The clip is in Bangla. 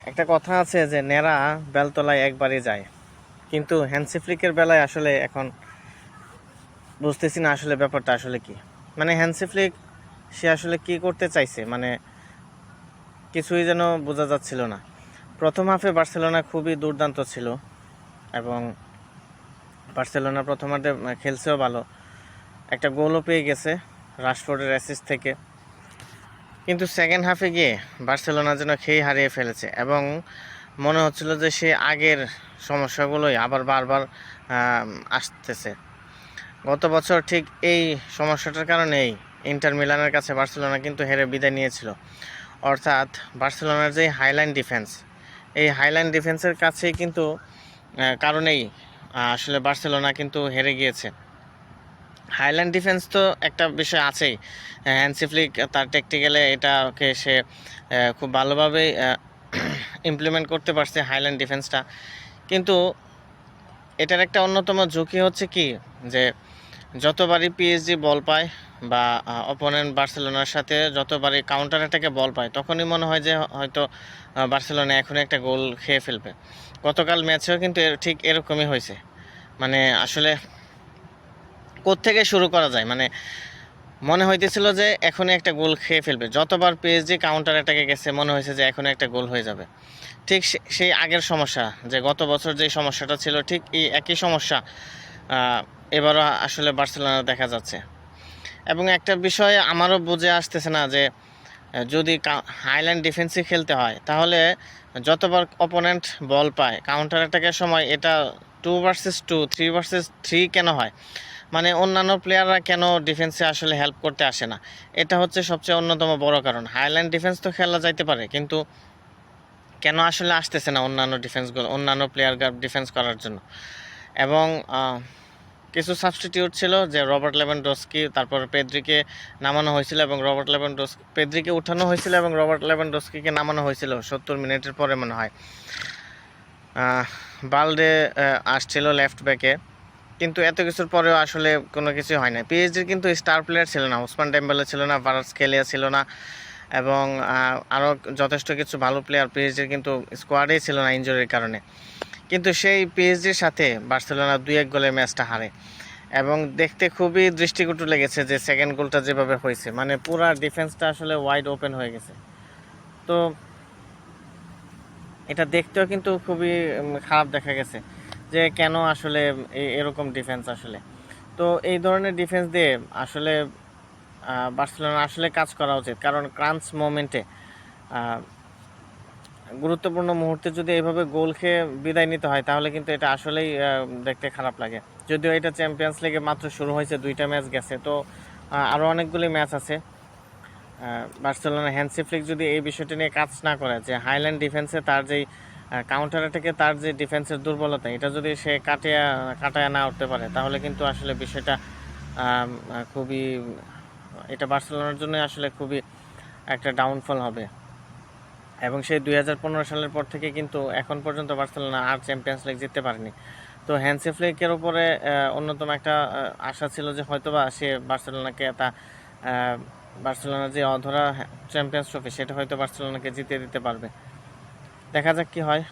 একটা কথা আছে যে ন্যাড়া বেলতলায় একবারই যায়, কিন্তু হ্যান্সি ফ্লিকের বেলায় আসলে এখন বুঝতেছি না আসলে ব্যাপারটা আসলে কি। মানে হ্যান্সি ফ্লিক সে আসলে কি করতে চাইছে, মানে কিছুই যেন বোঝা যাচ্ছিল না। প্রথম হাফে বার্সেলোনা খুবই দুর্দান্ত ছিল এবং বার্সেলোনা প্রথম হাফে খেলছেও ভালো, একটা গোলও পেয়ে গেছে রাশফোর্ডের অ্যাসিস্ট থেকে। কিন্তু সেকেন্ড হাফে গিয়ে বার্সেলোনা যেন খেয়ে হারিয়ে ফেলেছে এবং মনে হচ্ছিল যে সে আগের সমস্যাগুলোই আবার বারবার আসতেছে। গত বছর ঠিক এই সমস্যাটার কারণেই ইন্টার মিলানের কাছে বার্সেলোনা কিন্তু হেরে বিদায় নিয়েছিল। অর্থাৎ বার্সেলোনার যে হাইলাইন ডিফেন্স, এই হাইলাইন ডিফেন্সের কাছেই কিন্তু কারণেই আসলে বার্সেলোনা কিন্তু হেরে গিয়েছে। হাইলাইন ডিফেন্স তো একটা বিষয় আছেই, হ্যান্সি ফ্লিক তার ট্যাকটিক্যালে এটাকে সে খুব ভালোভাবেই ইমপ্লিমেন্ট করতে পারছে হাইলাইন ডিফেন্সটা। কিন্তু এটার একটা অন্যতম ঝুঁকি হচ্ছে কি, যে যতবারই পিএসজি বল পায় বা অপোনেন্ট বার্সেলোনার সাথে যতবারই কাউন্টার অ্যাটাকে বল পায়, তখনই মনে হয় যে হয়তো বার্সেলোনা এখন একটা গোল খেয়ে ফেলবে। গতকাল ম্যাচেও কিন্তু ঠিক এরকমই হয়েছে। মানে আসলে কোত্থেকে শুরু করা যায়, মানে মনে হইতেছিল যে এখনই একটা গোল খেয়ে ফেলবে। যতবার পিএসজি কাউন্টার অ্যাটাকে গেছে মনে হয়েছে যে এখনই একটা গোল হয়ে যাবে। ঠিক সেই আগের সমস্যা, যে গত বছর যে সমস্যাটা ছিল ঠিক এই একই সমস্যা এবারও আসলে বার্সেলোনা দেখা যাচ্ছে। এবং একটা বিষয় আমারও বুঝে আসতেছে না, যে যদি হাইল্যান্ড ডিফেন্সে খেলতে হয় তাহলে যতবার অপোনেন্ট বল পায় কাউন্টার অ্যাটাকের সময় এটা 2 ভার্সেস 2, 3 ভার্সেস 3 কেন হয়? মানে অন্যান্য প্লেয়াররা কেন ডিফেন্সে আসলে হেল্প করতে আসে না? এটা হচ্ছে সবচেয়ে অন্যতম বড় কারণ। হাইল্যান্ড ডিফেন্স তো খেলা যাইতে পারে, কিন্তু কেন আসলে আসতেছে না অন্যান্য ডিফেন্সগুলো, অন্যান্য প্লেয়ার ডিফেন্স করার জন্য? এবং কিছু সাবস্টিটিউট ছিল, যে রবার্ট লেভানডস্কি, তারপর পেদ্রিকে নামানো হয়েছিল এবং পেদ্রিকে উঠানো হয়েছিল এবং রবার্ট লেভানডস্কিকে নামানো হয়েছিল 70 মিনিটের পরে মনে হয়। বালডে আসছিল লেফট ব্যাকে, কিন্তু এত কিছুর পরেও আসলে কোনো কিছু হয় না। পিএসজির কিন্তু স্টার প্লেয়ার ছিল না, ওসমান ডেম্বেলে ছিল না, ভারাৎসকেলিয়া ছিল না, এবং আরও যথেষ্ট কিছু ভালো প্লেয়ার পিএসজির কিন্তু স্কোয়াডেই ছিল না ইনজুরির কারণে। কিন্তু সেই পিএসজির সাথে বার্সেলোনা 2-1 গোলের ম্যাচটা হারে এবং দেখতে খুবই দৃষ্টিকটু লেগেছে যে সেকেন্ড গোলটা যেভাবে হয়েছে, মানে পুরা ডিফেন্সটা আসলে ওয়াইড ওপেন হয়ে গেছে। তো এটা দেখতেও কিন্তু খুবই খারাপ দেখা গেছে যে কেন আসলে এরকম ডিফেন্স আসলে। তো এই ধরনের ডিফেন্স দিয়ে আসলে বার্সেলোনা আসলে কাজ করা উচিত, কারণ ক্রাঞ্চ মোমেন্টে গুরুত্বপূর্ণ মুহূর্তে যদি এইভাবে গোল খেয়ে বিদায় নিতে হয় তাহলে কিন্তু এটা আসলেই দেখতে খারাপ লাগে। যদিও এটা চ্যাম্পিয়ন্স লিগে মাত্র শুরু হয়েছে, 2টা ম্যাচ গেছে, তো আরও অনেকগুলি ম্যাচ আছে। বার্সেলোনা হ্যান্সি ফ্লিক যদি এই বিষয়টি নিয়ে কাজ না করে, যে হাইল্যান্ড ডিফেন্সে তার যেই কাউন্টার অ্যাটাকে তার যে ডিফেন্সের দুর্বলতা, এটা যদি সে কাটায় না উঠতে পারে, তাহলে কিন্তু আসলে বিষয়টা খুবই, এটা বার্সেলোনার জন্য আসলে খুবই একটা ডাউনফল হবে। এবং সেই 2015 সালের পর থেকে কিন্তু এখন পর্যন্ত বার্সেলোনা আর চ্যাম্পিয়ন্স লিগ জিততে পারেনি। তো হ্যান্সি ফ্লিকের উপরে অন্যতম একটা আশা ছিল যে হয়তোবা সে বার্সেলোনার যে অধরা চ্যাম্পিয়ন্স ট্রফি সেটা হয়তো বার্সেলোনাকে জিতিয়ে দিতে পারবে। দেখা যাক কি হয়।